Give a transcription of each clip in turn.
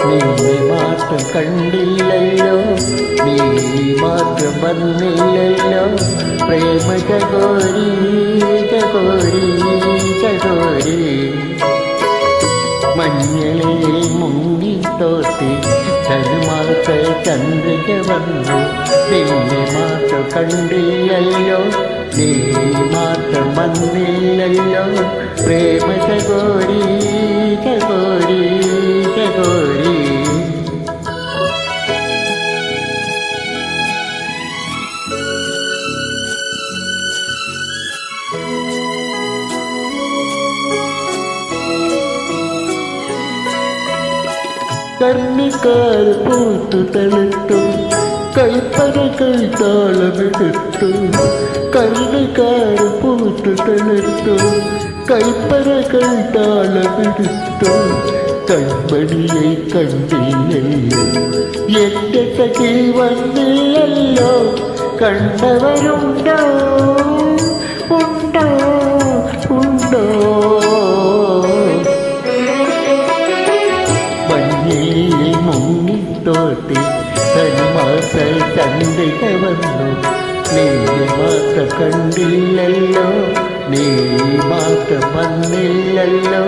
നിന്നെ മാത്രം കണ്ടില്ലല്ലോ, നീ മാത്രം വന്നില്ലല്ലോ. പ്രേമ ചകോരി ചകോരി ചകോരി. മഞ്ഞളിൽ മുങ്ങിത്തോത്തി തനുമാസ ചന്ദ്രിക വന്നു. നിന്നെ മാത്രം കണ്ടില്ലല്ലോ, നീ മാത്രം വന്നില്ലല്ലോ. പ്രേമ ചകോരി ചകോരി ചകോരി. കർണിക്കാർ പൂത്തു തളിർത്തു, കൈപ്പറകൾ താളമെടുത്തു. കർണിക്കാർ പൂത്തു തളിർത്തു, കൈപ്പറകൾ താളമെടുത്തു. കൺമണിയെ കണ്ടില്ലല്ലോ, എന്റെ സഖി വന്നില്ലല്ലോ. കണ്ടവരുണ്ടോ ഉണ്ടോ ഉണ്ടോ. മഞ്ഞയിൽ മുങ്ങിത്തോട്ടി തനുമാസ ചന്ദ്രിക വന്നു. നിന്നെ മാത്രം കണ്ടില്ലല്ലോ, നീ മാത്രം വന്നില്ലല്ലോ.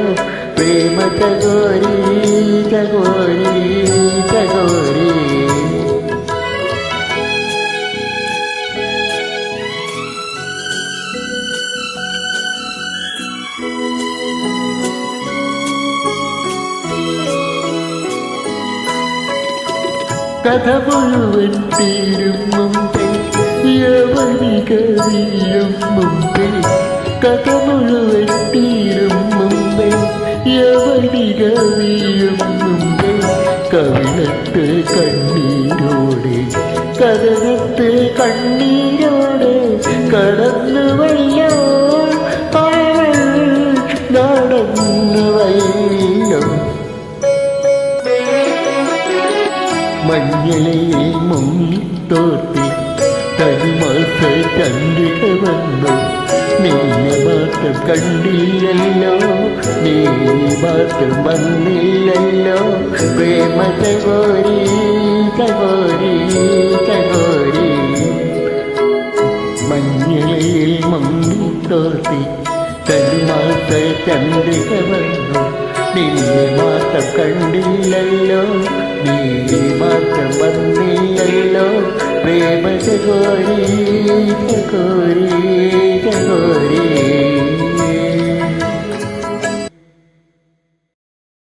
പ്രേമ ചകോരി ചകോരി ചകോരി. കഥ മുഴുവൻ തീരും മുമ്പേ യവനിക വീഴും മുമ്പേ. കഥ മുഴുവൻ തീരും മുമ്പേ യവനിക വീഴും മുമ്പേ. കവിളത്ത് കണ്ണീരോടെ കഥകത്ത് കണ്ണീരോടെ കടന്നുവല്ലോ അവൾ നടന്നുവല്ലോ. മഞ്ഞളയിൽ മുങ്ങിത്തോട്ടി തനുമാസ ചന്ദ്രിക വന്നു. നിന്നെ മാത്രം കണ്ടില്ലല്ലോ, നീ മാത്രം വന്നില്ലല്ലോ. പ്രേമ ചകോരി ചകോരി ചകോരി. മഞ്ഞളയിൽ മുങ്ങിത്തോട്ടി തനുമാസ ചന്ദ്രിക വന്നു. നിന്നെ മാത്രം കണ്ടില്ലല്ലോ, നീ മാത്രം വന്നില്ലല്ലോ. പ്രേമ ചകോരി